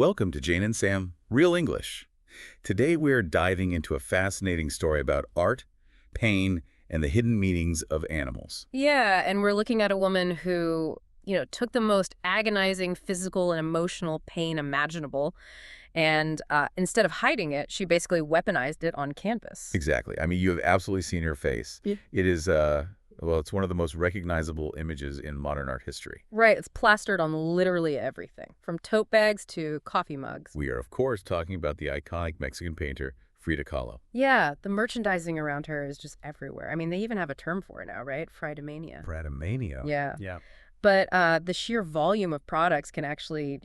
Welcome to Jane and Sam, Real English. Today we're diving into a fascinating story about art, pain, and the hidden meanings of animals. Yeah, and we're looking at a woman who, took the most agonizing physical and emotional pain imaginable, and instead of hiding it, she basically weaponized it on canvas. Exactly. I mean, you have absolutely seen her face. Yeah. It is, well, it's one of the most recognizable images in modern art history. Right, it's plastered on literally everything, from tote bags to coffee mugs. We are, of course, talking about the iconic Mexican painter, Frida Kahlo. Yeah, the merchandising around her is just everywhere. I mean, they even have a term for it now, right? Fridamania. Fridamania. Yeah. Yeah. But the sheer volume of products can actually,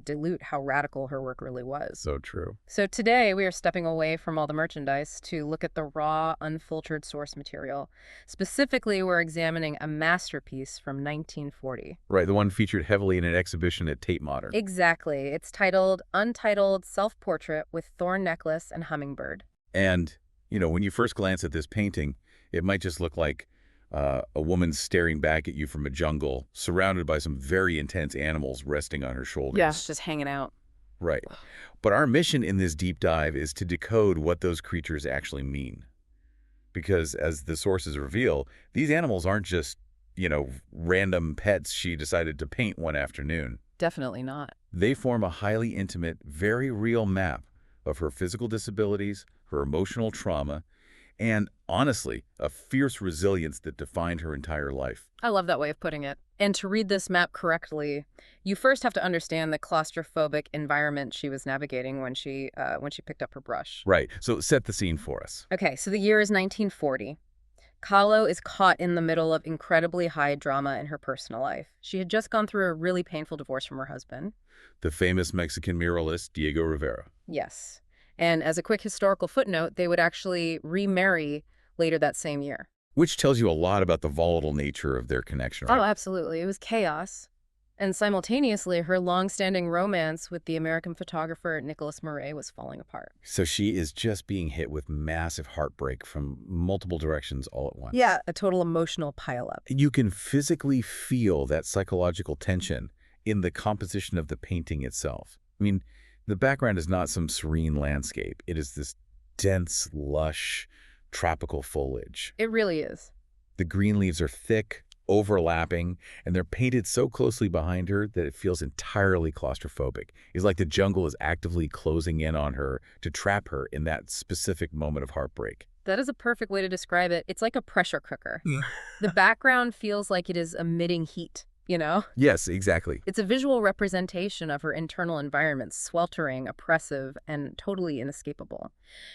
dilute how radical her work really was. So true. So today we are stepping away from all the merchandise to look at the raw, unfiltered source material. Specifically, we're examining a masterpiece from 1940. Right, the one featured heavily in an exhibition at Tate Modern. Exactly. It's titled Untitled Self-Portrait with Thorn Necklace and Hummingbird. And, when you first glance at this painting, it might just look like a woman staring back at you from a jungle, surrounded by some very intense animals resting on her shoulders. Yeah, just hanging out. Right. But our mission in this deep dive is to decode what those creatures actually mean. Because as the sources reveal, these animals aren't just, random pets she decided to paint one afternoon. Definitely not. They form a highly intimate, very real map of her physical disabilities, her emotional trauma, and, honestly, a fierce resilience that defined her entire life. I love that way of putting it. And to read this map correctly, you first have to understand the claustrophobic environment she was navigating when she picked up her brush. Right. So set the scene for us. Okay, so the year is 1940. Kahlo is caught in the middle of incredibly high drama in her personal life. She had just gone through a really painful divorce from her husband. The famous Mexican muralist Diego Rivera. Yes. And as a quick historical footnote, they would actually remarry later that same year. Which tells you a lot about the volatile nature of their connection, right? Oh, absolutely. It was chaos. And simultaneously, her long-standing romance with the American photographer Nicholas Murray was falling apart. So she is just being hit with massive heartbreak from multiple directions all at once. Yeah, a total emotional pileup. You can physically feel that psychological tension in the composition of the painting itself. I mean, the background is not some serene landscape. It is this dense, lush, tropical foliage. It really is. The green leaves are thick, overlapping, and they're painted so closely behind her that it feels entirely claustrophobic. It's like the jungle is actively closing in on her to trap her in that specific moment of heartbreak. That is a perfect way to describe it. It's like a pressure cooker. The background feels like it is emitting heat. Yes, exactly. It's a visual representation of her internal environment, sweltering, oppressive, and totally inescapable.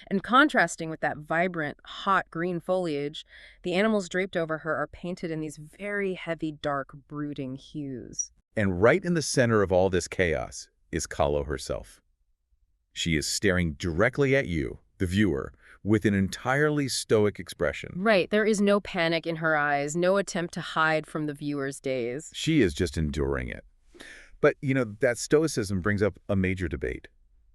And contrasting with that vibrant, hot green foliage, the animals draped over her are painted in these very heavy, dark, brooding hues. And right in the center of all this chaos is Kahlo herself. She is staring directly at you, the viewer, with an entirely stoic expression. Right. There is no panic in her eyes, no attempt to hide from the viewer's gaze. She is just enduring it. But, that stoicism brings up a major debate.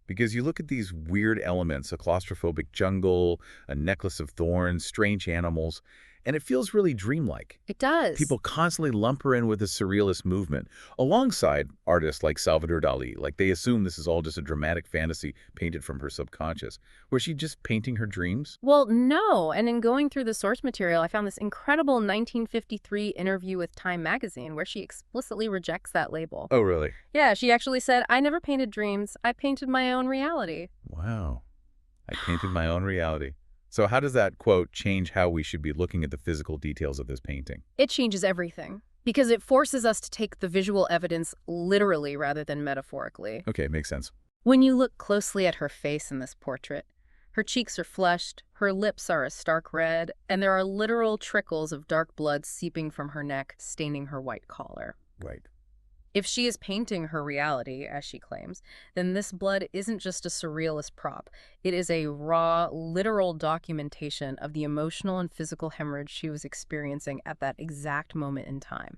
Because you look at these weird elements, a claustrophobic jungle, a necklace of thorns, strange animals, and it feels really dreamlike. It does. People constantly lump her in with the surrealist movement, alongside artists like Salvador Dali. Like, they assume this is all just a dramatic fantasy painted from her subconscious. Was she just painting her dreams? Well, no. And in going through the source material, I found this incredible 1953 interview with Time magazine where she explicitly rejects that label. Oh, really? Yeah, she actually said, "I never painted dreams. I painted my own reality." Wow. I painted my own reality. So how does that quote change how we should be looking at the physical details of this painting? It changes everything because it forces us to take the visual evidence literally rather than metaphorically. Okay, makes sense. When you look closely at her face in this portrait, her cheeks are flushed, her lips are a stark red, and there are literal trickles of dark blood seeping from her neck, staining her white collar. Right. If she is painting her reality, as she claims, then this blood isn't just a surrealist prop. It is a raw, literal documentation of the emotional and physical hemorrhage she was experiencing at that exact moment in time.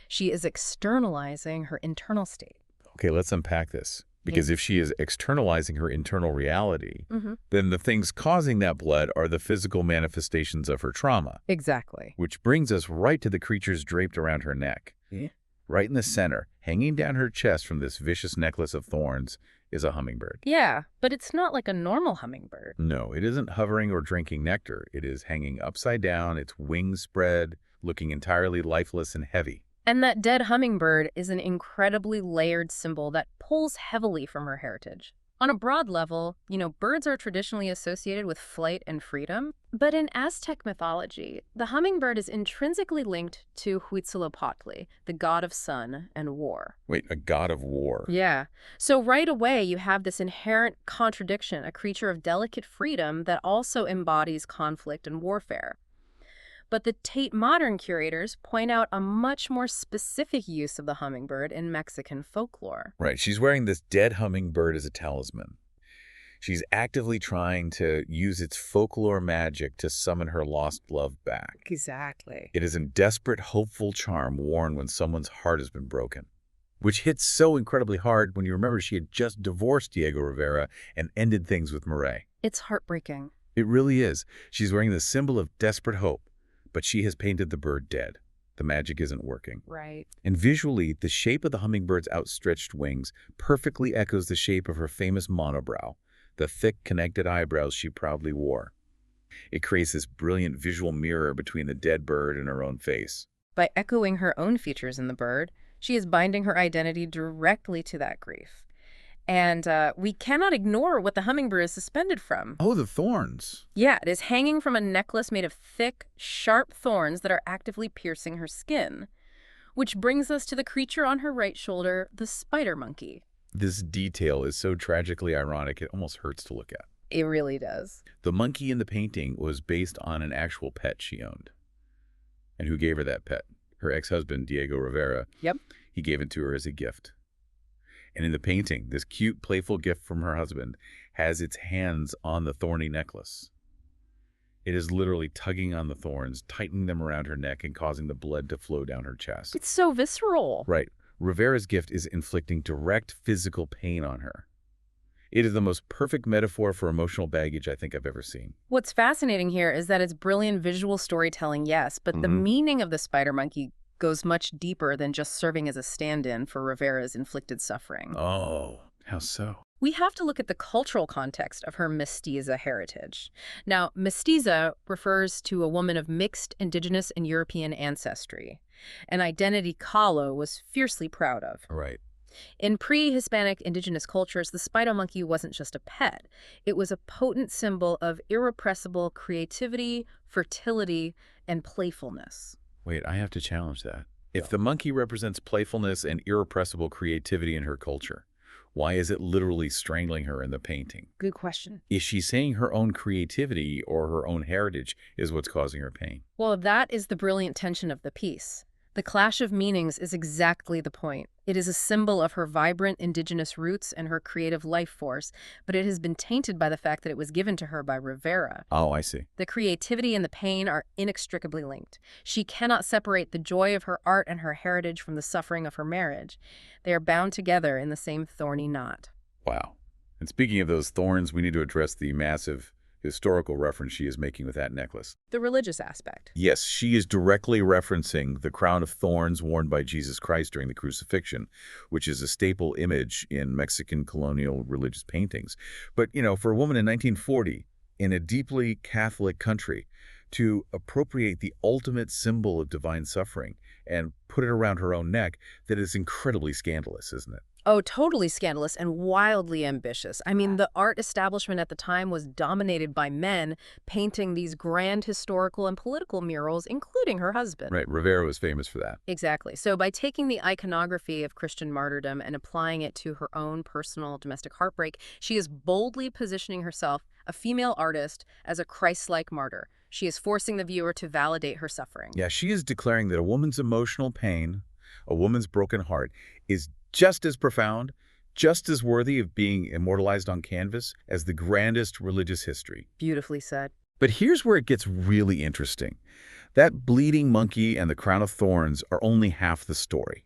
She is externalizing her internal state. Okay, let's unpack this. Because if she is externalizing her internal reality, then the things causing that blood are the physical manifestations of her trauma. Exactly. Which brings us right to the creatures draped around her neck. Yeah. Right in the center, hanging down her chest from this vicious necklace of thorns is a hummingbird. Yeah, but it's not like a normal hummingbird. No, it isn't hovering or drinking nectar. It is hanging upside down, its wings spread, looking entirely lifeless and heavy. And that dead hummingbird is an incredibly layered symbol that pulls heavily from her heritage. On a broad level, birds are traditionally associated with flight and freedom, but in Aztec mythology, the hummingbird is intrinsically linked to Huitzilopochtli, the god of sun and war. Wait, a god of war? Yeah. So right away, you have this inherent contradiction, a creature of delicate freedom that also embodies conflict and warfare. But the Tate Modern curators point out a much more specific use of the hummingbird in Mexican folklore. Right, she's wearing this dead hummingbird as a talisman. She's actively trying to use its folklore magic to summon her lost love back. Exactly. It is a desperate, hopeful charm worn when someone's heart has been broken, which hits so incredibly hard when you remember she had just divorced Diego Rivera and ended things with Mireille. It's heartbreaking. It really is. She's wearing the symbol of desperate hope, but she has painted the bird dead. The magic isn't working. Right. And visually, the shape of the hummingbird's outstretched wings perfectly echoes the shape of her famous monobrow, the thick, connected eyebrows she proudly wore. It creates this brilliant visual mirror between the dead bird and her own face. By echoing her own features in the bird, she is binding her identity directly to that grief. And we cannot ignore what the hummingbird is suspended from. Oh, the thorns. Yeah, it is hanging from a necklace made of thick, sharp thorns that are actively piercing her skin. Which brings us to the creature on her right shoulder, the spider monkey. This detail is so tragically ironic, it almost hurts to look at. It really does. The monkey in the painting was based on an actual pet she owned. And who gave her that pet? Her ex-husband, Diego Rivera. Yep. He gave it to her as a gift. And in the painting, this cute, playful gift from her husband has its hands on the thorny necklace. It is literally tugging on the thorns, tightening them around her neck and causing the blood to flow down her chest. It's so visceral. Right. Rivera's gift is inflicting direct physical pain on her. It is the most perfect metaphor for emotional baggage I think I've ever seen. What's fascinating here is that it's brilliant visual storytelling, yes, but the meaning of the spider monkey goes much deeper than just serving as a stand-in for Rivera's inflicted suffering. Oh, how so? We have to look at the cultural context of her mestiza heritage. Now, mestiza refers to a woman of mixed indigenous and European ancestry, an identity Kahlo was fiercely proud of. Right. In pre-Hispanic indigenous cultures, the spider monkey wasn't just a pet. It was a potent symbol of irrepressible creativity, fertility, and playfulness. Wait, I have to challenge that. If the monkey represents playfulness and irrepressible creativity in her culture, why is it literally strangling her in the painting? Good question. Is she saying her own creativity or her own heritage is what's causing her pain? Well, that is the brilliant tension of the piece. The clash of meanings is exactly the point. It is a symbol of her vibrant indigenous roots and her creative life force, but it has been tainted by the fact that it was given to her by Rivera. Oh, I see. The creativity and the pain are inextricably linked. She cannot separate the joy of her art and her heritage from the suffering of her marriage. They are bound together in the same thorny knot. Wow. And speaking of those thorns, we need to address the massive historical reference she is making with that necklace. The religious aspect. Yes, she is directly referencing the crown of thorns worn by Jesus Christ during the crucifixion, which is a staple image in Mexican colonial religious paintings. But, for a woman in 1940, in a deeply Catholic country, to appropriate the ultimate symbol of divine suffering and put it around her own neck, that is incredibly scandalous, isn't it? Oh, totally scandalous and wildly ambitious. I mean, the art establishment at the time was dominated by men painting these grand historical and political murals, including her husband. Right, Rivera was famous for that. Exactly. So by taking the iconography of Christian martyrdom and applying it to her own personal domestic heartbreak, she is boldly positioning herself, a female artist, as a Christ-like martyr. She is forcing the viewer to validate her suffering. Yeah, she is declaring that a woman's emotional pain, a woman's broken heart, is just as profound, just as worthy of being immortalized on canvas as the grandest religious history. Beautifully said. But here's where it gets really interesting. That bleeding monkey and the crown of thorns are only half the story.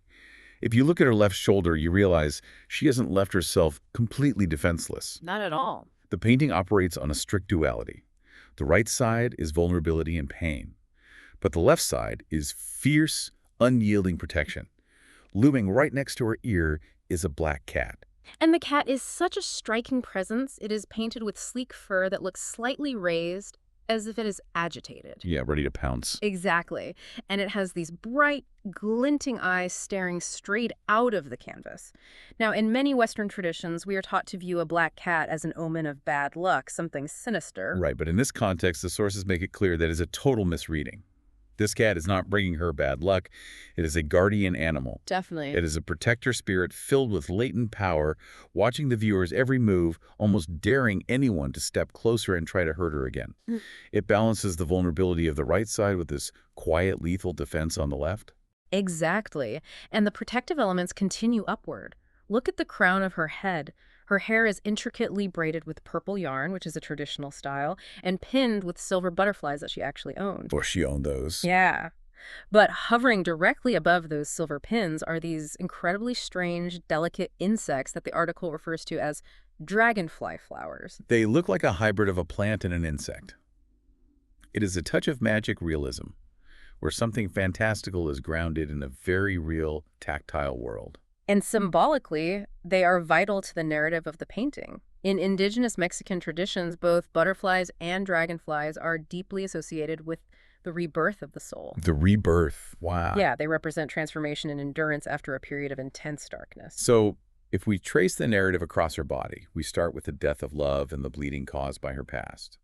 If you look at her left shoulder, you realize she hasn't left herself completely defenseless. Not at all. The painting operates on a strict duality. The right side is vulnerability and pain, but the left side is fierce, unyielding protection. Looming right next to her ear is a black cat. And the cat is such a striking presence. It is painted with sleek fur that looks slightly raised, as if it is agitated. Yeah, ready to pounce. Exactly. And it has these bright, glinting eyes staring straight out of the canvas. Now, in many Western traditions, we are taught to view a black cat as an omen of bad luck, something sinister. Right, but in this context, the sources make it clear that is a total misreading. This cat is not bringing her bad luck. It is a guardian animal. Definitely. It is a protector spirit filled with latent power, watching the viewer's every move, almost daring anyone to step closer and try to hurt her again. It balances the vulnerability of the right side with this quiet, lethal defense on the left. Exactly. And the protective elements continue upward. Look at the crown of her head. Her hair is intricately braided with purple yarn, which is a traditional style, and pinned with silver butterflies that she actually owned. Or she owned those. Yeah. But hovering directly above those silver pins are these incredibly strange, delicate insects that the article refers to as dragonfly flowers. They look like a hybrid of a plant and an insect. It is a touch of magic realism, where something fantastical is grounded in a very real, tactile world. And symbolically, they are vital to the narrative of the painting. In indigenous Mexican traditions, both butterflies and dragonflies are deeply associated with the rebirth of the soul. The rebirth. Wow. Yeah, they represent transformation and endurance after a period of intense darkness. So, if we trace the narrative across her body, we start with the death of love and the bleeding caused by her past.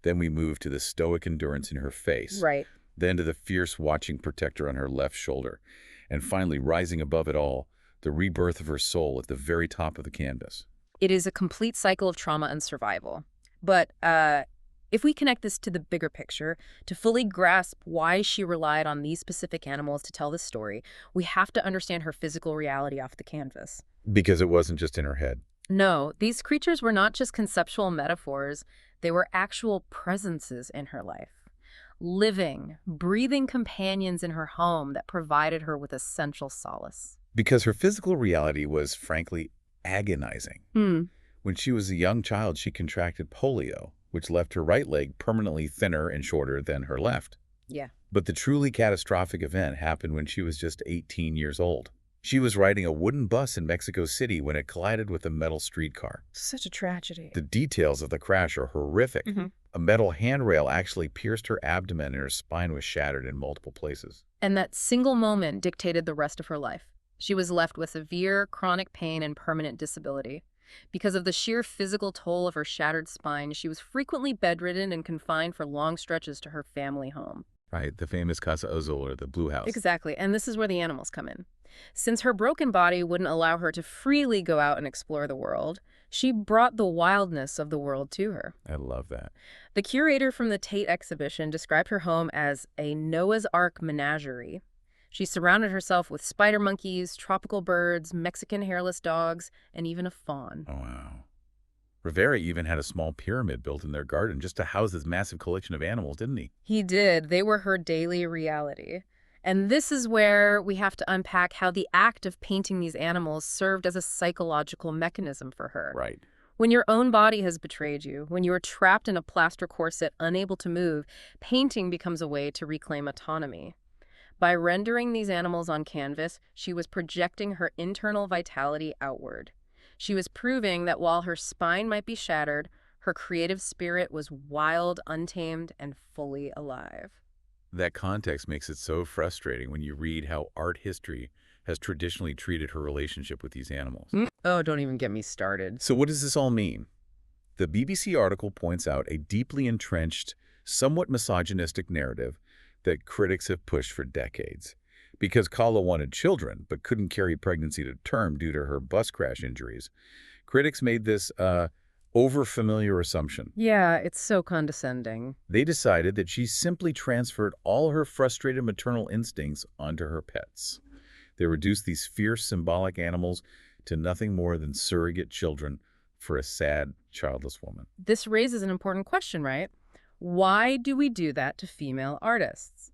Then we move to the stoic endurance in her face. Right. Then to the fierce watching protector on her left shoulder. And finally, rising above it all, the rebirth of her soul at the very top of the canvas. It is a complete cycle of trauma and survival. But if we connect this to the bigger picture, to fully grasp why she relied on these specific animals to tell this story, we have to understand her physical reality off the canvas. Because it wasn't just in her head. No, these creatures were not just conceptual metaphors. They were actual presences in her life. Living, breathing companions in her home that provided her with essential solace. Because her physical reality was, frankly, agonizing. When she was a young child, she contracted polio, which left her right leg permanently thinner and shorter than her left. Yeah. But the truly catastrophic event happened when she was just 18 years old. She was riding a wooden bus in Mexico City when it collided with a metal streetcar. Such a tragedy. The details of the crash are horrific. A metal handrail actually pierced her abdomen and her spine was shattered in multiple places. And that single moment dictated the rest of her life. She was left with severe chronic pain and permanent disability. Because of the sheer physical toll of her shattered spine, she was frequently bedridden and confined for long stretches to her family home. Right, the famous Casa Azul, or the Blue House. Exactly, and this is where the animals come in. Since her broken body wouldn't allow her to freely go out and explore the world, she brought the wildness of the world to her. I love that. The curator from the Tate exhibition described her home as a Noah's Ark menagerie. She surrounded herself with spider monkeys, tropical birds, Mexican hairless dogs, and even a fawn. Oh, wow. Rivera even had a small pyramid built in their garden just to house this massive collection of animals, didn't he? He did. They were her daily reality. And this is where we have to unpack how the act of painting these animals served as a psychological mechanism for her. Right. When your own body has betrayed you, when you are trapped in a plaster corset, unable to move, painting becomes a way to reclaim autonomy. By rendering these animals on canvas, she was projecting her internal vitality outward. She was proving that while her spine might be shattered, her creative spirit was wild, untamed, and fully alive. That context makes it so frustrating when you read how art history has traditionally treated her relationship with these animals. Oh, don't even get me started. So what does this all mean? The BBC article points out a deeply entrenched, somewhat misogynistic narrative that critics have pushed for decades. Because Kahlo wanted children but couldn't carry pregnancy to term due to her bus crash injuries, critics made this over-familiar assumption. Yeah, it's so condescending. They decided that she simply transferred all her frustrated maternal instincts onto her pets. They reduced these fierce symbolic animals to nothing more than surrogate children for a sad, childless woman. This raises an important question, right? Why do we do that to female artists?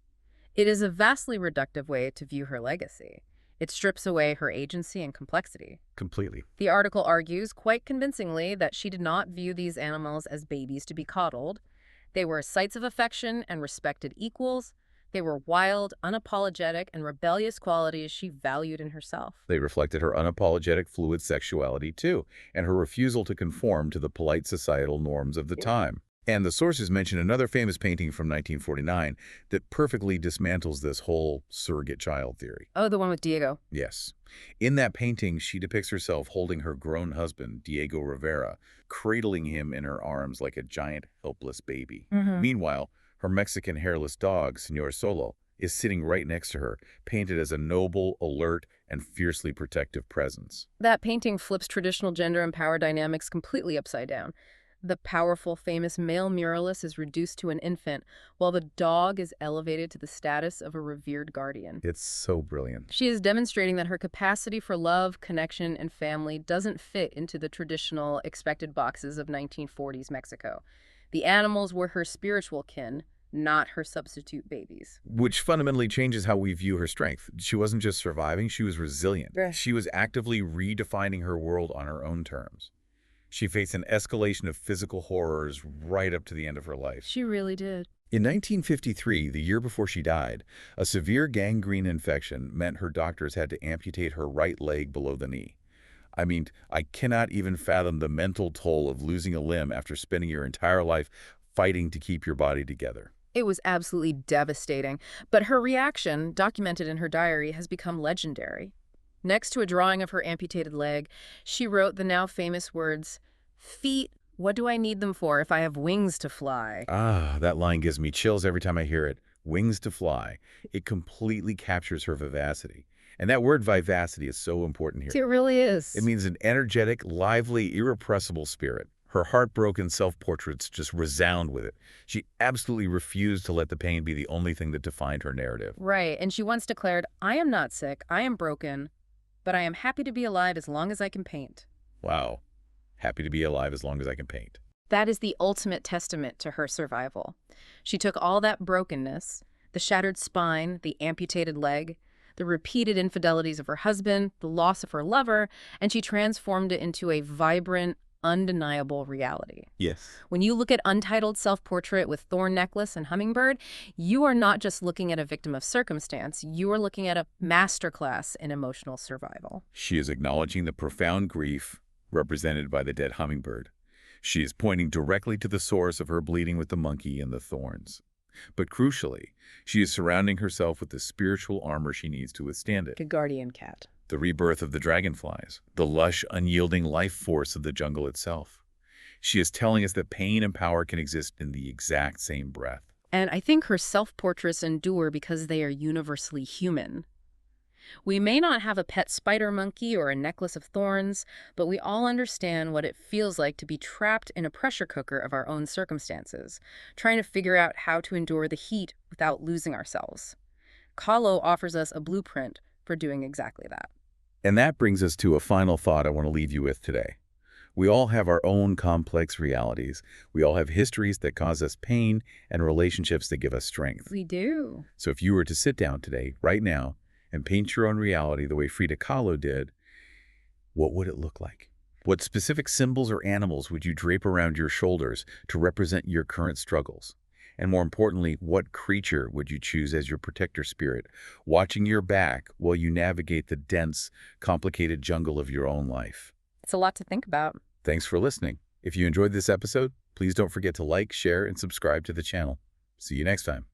It is a vastly reductive way to view her legacy. It strips away her agency and complexity. Completely. The article argues quite convincingly that she did not view these animals as babies to be coddled. They were sites of affection and respected equals. They were wild, unapologetic, and rebellious qualities she valued in herself. They reflected her unapologetic fluid sexuality, too, and her refusal to conform to the polite societal norms of the time. And the sources mention another famous painting from 1949 that perfectly dismantles this whole surrogate child theory. Oh, the one with Diego. Yes. In that painting, she depicts herself holding her grown husband, Diego Rivera, cradling him in her arms like a giant, helpless baby. Meanwhile, her Mexican hairless dog, Señor Solo, is sitting right next to her, painted as a noble, alert, and fiercely protective presence. That painting flips traditional gender and power dynamics completely upside down. The powerful, famous male muralist is reduced to an infant, while the dog is elevated to the status of a revered guardian. It's so brilliant. She is demonstrating that her capacity for love, connection, and family doesn't fit into the traditional expected boxes of 1940s Mexico. The animals were her spiritual kin, not her substitute babies. Which fundamentally changes how we view her strength. She wasn't just surviving, she was resilient. Yeah. She was actively redefining her world on her own terms. She faced an escalation of physical horrors right up to the end of her life. She really did. In 1953, the year before she died, a severe gangrene infection meant her doctors had to amputate her right leg below the knee. I mean, I cannot even fathom the mental toll of losing a limb after spending your entire life fighting to keep your body together. It was absolutely devastating, but her reaction, documented in her diary, has become legendary. Next to a drawing of her amputated leg, she wrote the now famous words, "Feet, what do I need them for if I have wings to fly?" Ah, that line gives me chills every time I hear it. Wings to fly. It completely captures her vivacity. And that word vivacity is so important here. It really is. It means an energetic, lively, irrepressible spirit. Her heartbroken self-portraits just resound with it. She absolutely refused to let the pain be the only thing that defined her narrative. Right, and she once declared, "I am not sick, I am broken, but I am happy to be alive as long as I can paint." Wow. Happy to be alive as long as I can paint. That is the ultimate testament to her survival. She took all that brokenness, the shattered spine, the amputated leg, the repeated infidelities of her husband, the loss of her lover, and she transformed it into a vibrant, undeniable reality. Yes. When you look at Untitled Self-Portrait with Thorn Necklace and Hummingbird, you are not just looking at a victim of circumstance, you are looking at a masterclass in emotional survival. She is acknowledging the profound grief represented by the dead hummingbird. She is pointing directly to the source of her bleeding with the monkey and the thorns. But crucially, she is surrounding herself with the spiritual armor she needs to withstand it. The guardian cat. The rebirth of the dragonflies, the lush, unyielding life force of the jungle itself. She is telling us that pain and power can exist in the exact same breath. And I think her self-portraits endure because they are universally human. We may not have a pet spider monkey or a necklace of thorns, but we all understand what it feels like to be trapped in a pressure cooker of our own circumstances, trying to figure out how to endure the heat without losing ourselves. Kahlo offers us a blueprint for doing exactly that. And that brings us to a final thought I want to leave you with today. We all have our own complex realities. We all have histories that cause us pain and relationships that give us strength. We do. So if you were to sit down today, right now, and paint your own reality the way Frida Kahlo did, what would it look like? What specific symbols or animals would you drape around your shoulders to represent your current struggles? And more importantly, what creature would you choose as your protector spirit, watching your back while you navigate the dense, complicated jungle of your own life? It's a lot to think about. Thanks for listening. If you enjoyed this episode, please don't forget to like, share, and subscribe to the channel. See you next time.